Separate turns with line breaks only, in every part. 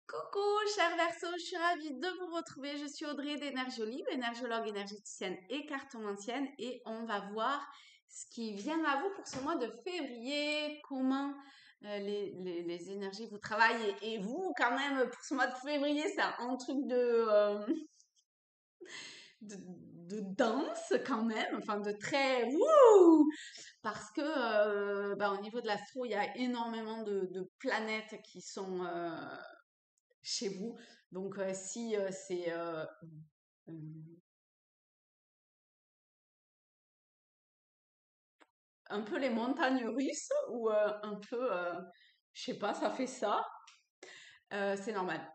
Coucou, cher Verseau, je suis ravie de vous retrouver. Je suis Audrey d'Énergiolib, énergologue énergéticienne et cartomancienne, et on va voir ce qui vient à vous pour ce mois de février, comment les énergies vous travaillent, et vous, quand même, pour ce mois de février, c'est un truc de, de danse quand même, enfin de très wouh, parce que au niveau de l'astro, il y a énormément de planètes qui sont chez vous. Donc, si c'est euh, un peu les montagnes russes ou un peu, je sais pas, ça fait ça, c'est normal.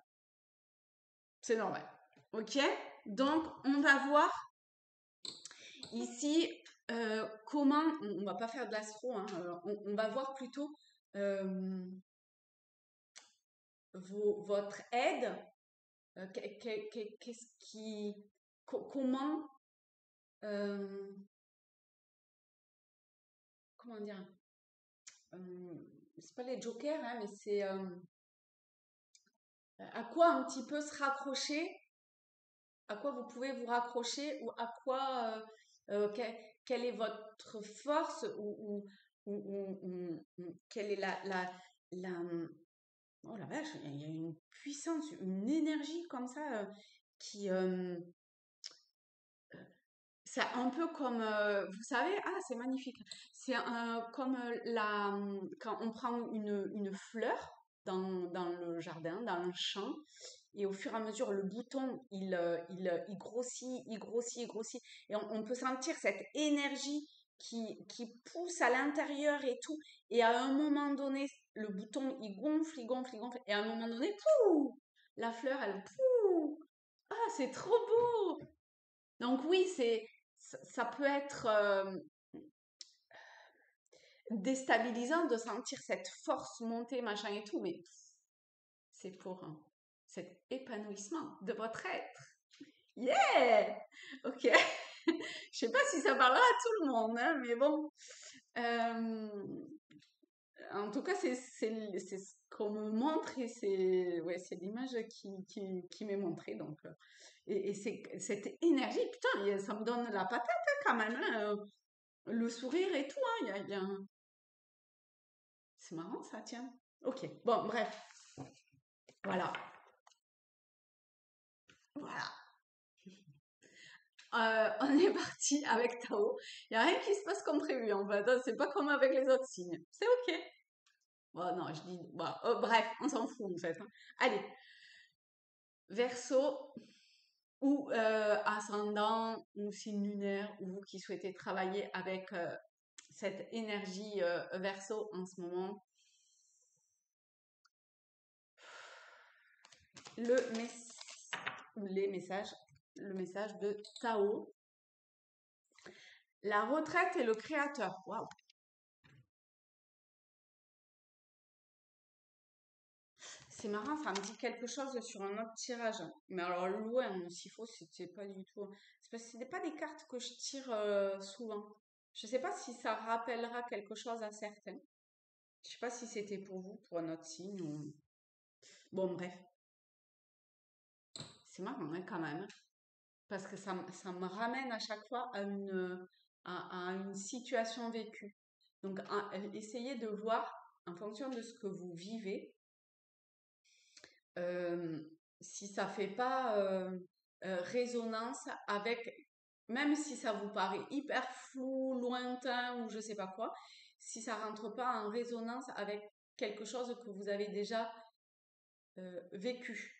C'est normal. Ok? Donc, on va voir ici comment, on va pas faire de l'astro, hein, on va voir plutôt euh, votre aide, qu'est-ce qui, comment, euh, comment dire, c'est pas les jokers, hein, mais c'est à quoi un petit peu se raccrocher, à quoi vous pouvez vous raccrocher ou à quoi, quelle est votre force ou quelle est la, oh la vache, il y a une puissance, une énergie comme ça qui, c'est un peu comme, vous savez, ah c'est magnifique, c'est comme quand on prend une fleur dans le jardin, dans le champ, et au fur et à mesure, le bouton, il grossit, il grossit, il grossit. Et on peut sentir cette énergie qui pousse à l'intérieur et tout. Et à un moment donné, le bouton, il gonfle, il gonfle, il gonfle. Et à un moment donné, pouh, la fleur, elle, pouh, ah, c'est trop beau. Donc oui, ça peut être déstabilisant de sentir cette force monter, machin et tout, mais c'est pour cet épanouissement de votre être. Yeah! Ok. Je sais pas si ça parlera à tout le monde, hein, mais bon. Euh, En tout cas, c'est ce qu'on me montre et c'est ouais, c'est l'image qui m'est montrée. Donc, et c'est cette énergie, putain, ça me donne la patate hein, quand même. Hein, le sourire et tout, hein, c'est marrant ça, tiens. Ok, bon, bref, voilà. Voilà. On est parti avec Tao. Il n'y a rien qui se passe comme prévu en fait. Hein, c'est pas comme avec les autres signes. C'est ok. Bon, non, je dis. Bon, bref, on s'en fout en fait. Hein. Allez, Verseau ou ascendant ou signe lunaire, ou vous qui souhaitez travailler avec cette énergie Verseau en ce moment. Le les messages, le message de Tao. La retraite et le créateur. Waouh. C'est marrant, ça me dit quelque chose sur un autre tirage. Mais alors, loin, s'il faut, c'était pas du tout. C'est parce que c'était pas des cartes que je tire souvent. Je sais pas si ça rappellera quelque chose à certains. Je sais pas si c'était pour vous, pour un autre signe ou. Bon, bref. C'est marrant, hein, quand même. Parce que ça me ramène à chaque fois à une situation vécue. Donc, essayez de voir, en fonction de ce que vous vivez, euh, si ça fait pas résonance avec, même si ça vous paraît hyper flou, lointain ou je sais pas quoi, si ça rentre pas en résonance avec quelque chose que vous avez déjà vécu.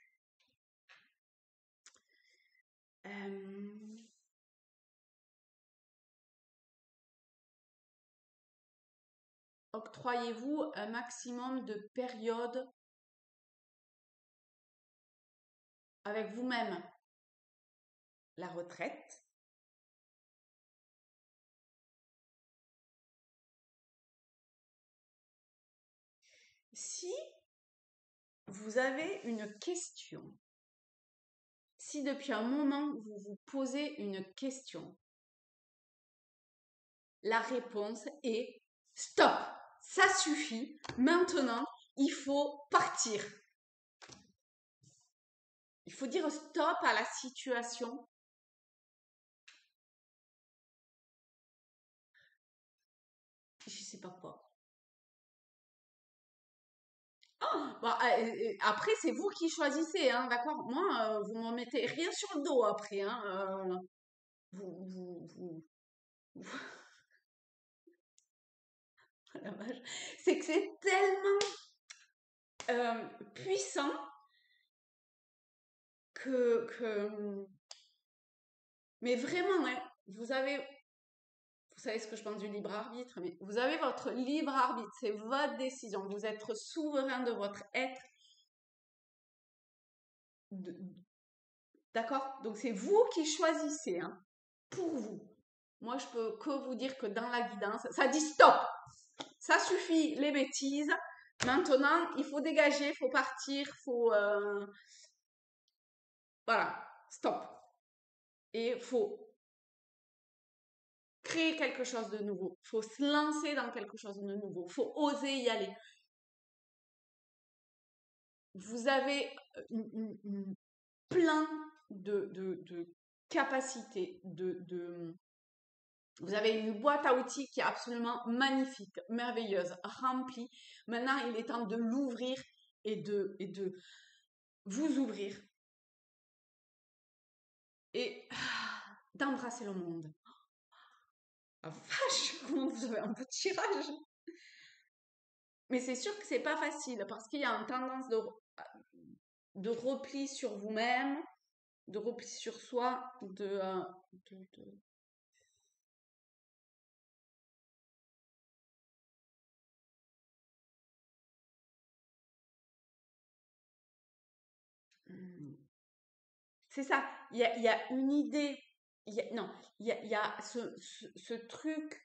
Euh, Octroyez-vous un maximum de périodes avec vous-même. La retraite. Si vous avez une question, si depuis un moment vous vous posez une question, la réponse est stop, ça suffit, maintenant il faut partir. Il faut dire stop à la situation. Je sais pas quoi. Bon, après, c'est vous qui choisissez, hein, d'accord? Moi, vous m'en mettez rien sur le dos après, hein. Vous- la vache. C'est que c'est tellement puissant que... Mais vraiment, hein, vous savez ce que je pense du libre arbitre, mais vous avez votre libre arbitre, c'est votre décision. Vous êtes souverain de votre être. D'accord? Donc c'est vous qui choisissez, hein, pour vous. Moi, je peux que vous dire que dans la guidance, ça dit stop. Ça suffit, les bêtises. Maintenant, il faut dégager, il faut partir, il faut... voilà, stop. Et il faut créer quelque chose de nouveau. Il faut se lancer dans quelque chose de nouveau. Il faut oser y aller. Vous avez plein de capacités, vous avez une boîte à outils qui est absolument magnifique, merveilleuse, remplie. Maintenant, il est temps de l'ouvrir et de vous ouvrir et d'embrasser le monde. Ah, vache, comment vous avez un peu de tirage. Mais c'est sûr que c'est pas facile parce qu'il y a une tendance de repli sur vous-même, de repli sur soi, c'est ça. Il y a une idée. Non, il y a ce truc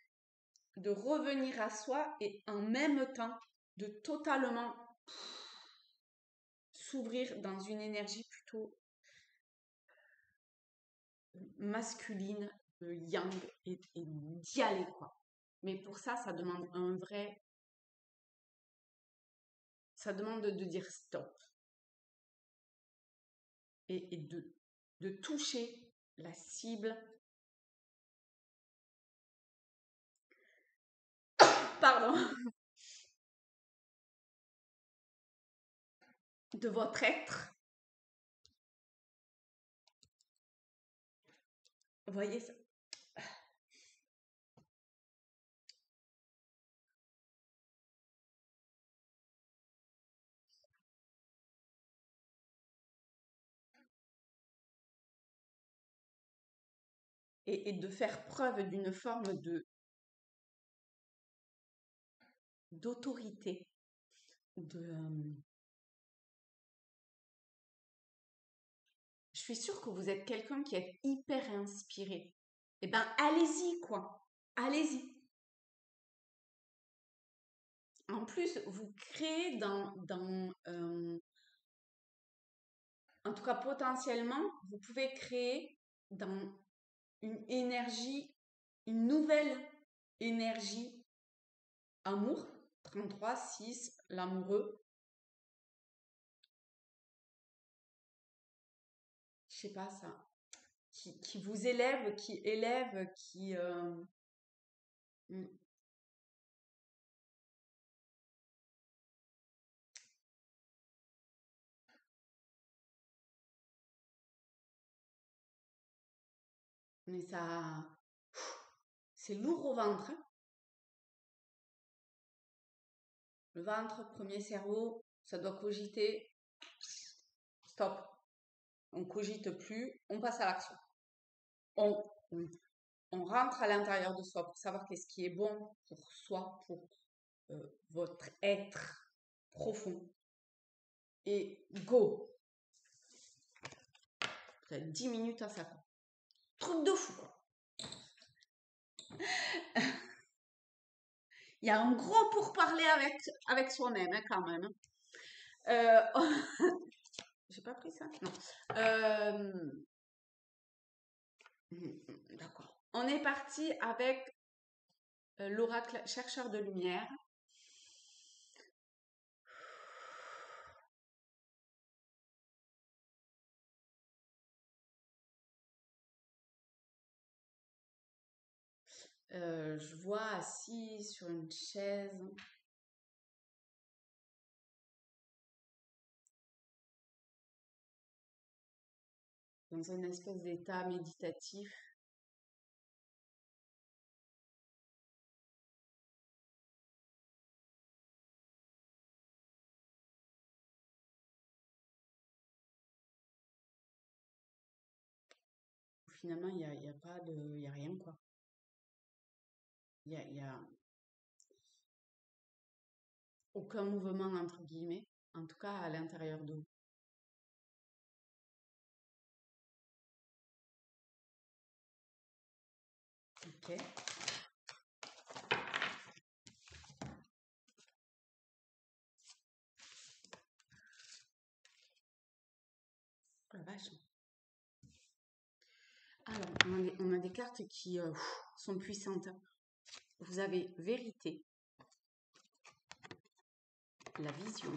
de revenir à soi et en même temps de totalement s'ouvrir dans une énergie plutôt masculine, yang et d'y aller quoi. Mais pour ça, ça demande ça demande de dire stop et de toucher la cible, pardon, de votre être. Vous voyez ça? Et de faire preuve d'une forme d'autorité, je suis sûre que vous êtes quelqu'un qui est hyper inspiré. Eh ben, allez-y, quoi. Allez-y. En plus, vous créez en tout cas potentiellement, vous pouvez créer dans une énergie, une nouvelle énergie amour, 33 6 l'amoureux. Je sais pas ça. Qui vous élève, qui élève, hmm. Mais ça, c'est lourd au ventre, hein. Le ventre, premier cerveau, ça doit cogiter. Stop. On cogite plus, on passe à l'action. On, on rentre à l'intérieur de soi pour savoir qu'est-ce qui est bon pour soi, pour votre être profond. Et go. Vous avez 10 minutes à ça. Truc de fou, quoi. Il y a un gros pourparler avec soi-même, hein, quand même. J'ai pas pris ça? Non. D'accord. On est parti avec l'oracle chercheur de lumière. Je vois assis sur une chaise, dans un espèce d'état méditatif. Finalement, il y a pas de, il y a rien quoi. Il y a aucun mouvement entre guillemets, en tout cas à l'intérieur de vous. Ok. Oh la vache. Alors, on a des cartes qui sont puissantes. Vous avez vérité, la vision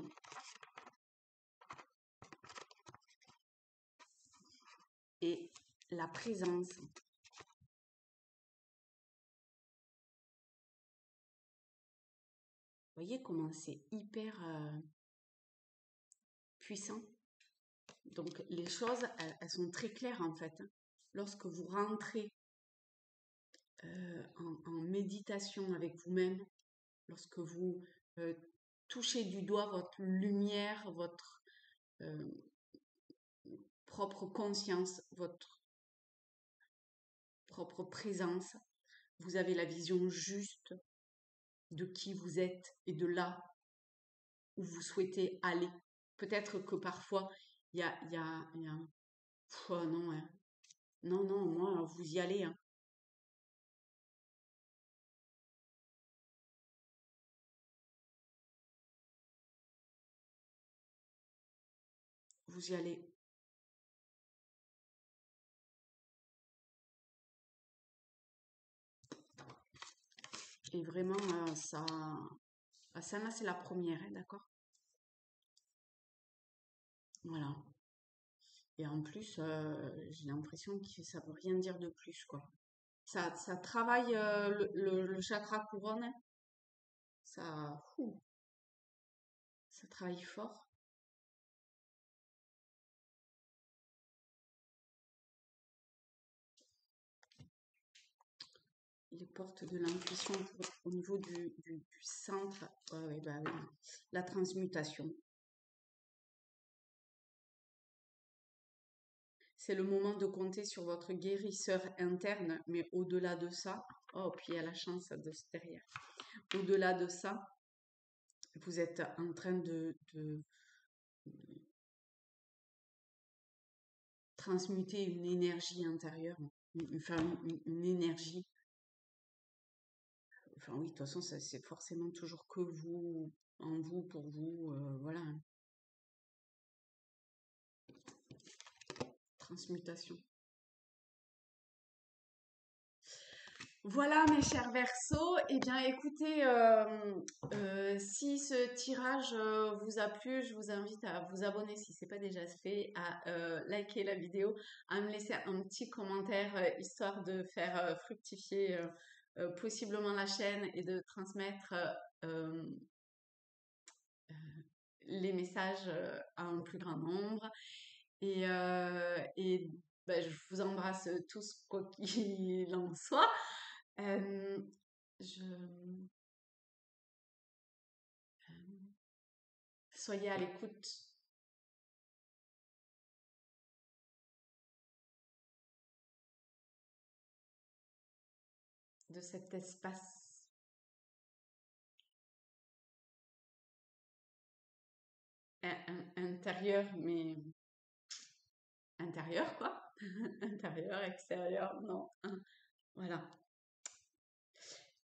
et la présence. Vous voyez comment c'est hyper puissant. Donc les choses, elles sont très claires en fait. Lorsque vous rentrez en méditation avec vous-même, lorsque vous touchez du doigt votre lumière, votre propre conscience, votre propre présence, vous avez la vision juste de qui vous êtes et de là où vous souhaitez aller. Peut-être que parfois, il y a... Oh non, hein. Non, non, moi, vous y allez. Hein. Vous y allez. Et vraiment, ça... Celle-là, c'est la première, hein, d'accord? Voilà. Et en plus, j'ai l'impression que ça veut rien dire de plus, quoi. Ça travaille le chakra couronne. Hein. Ça travaille fort. Les portes de l'intuition au niveau du centre. Ouais, bah, oui. La transmutation. C'est le moment de compter sur votre guérisseur interne, mais au-delà de ça, oh, puis il y a la chance de derrière. Au-delà de ça, vous êtes en train de transmuter une énergie intérieure, une énergie. Enfin oui, de toute façon, c'est forcément toujours que vous, en vous, pour vous, voilà. Transmutation. Voilà mes chers Verseaux, eh bien écoutez, si ce tirage vous a plu, je vous invite à vous abonner si ce n'est pas déjà fait, à liker la vidéo, à me laisser un petit commentaire histoire de faire fructifier possiblement la chaîne et de transmettre les messages à un plus grand nombre. Et ben, je vous embrasse tous quoi qu'il en soit. Euh, je... Soyez à l'écoute de cet espace intérieur, mais intérieur quoi. Intérieur, extérieur, non. Voilà.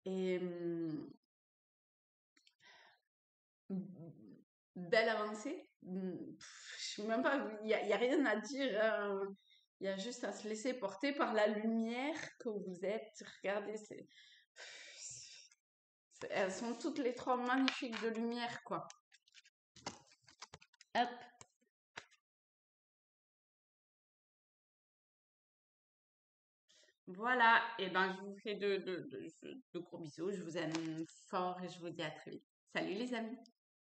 Et belle avancée. Je sais même pas, il y a rien à dire. Il y a juste à se laisser porter par la lumière que vous êtes. Regardez, elles sont toutes les trois magnifiques de lumière, quoi. Hop. Voilà, et ben je vous fais de gros bisous, je vous aime fort et je vous dis à très vite. Salut les amis!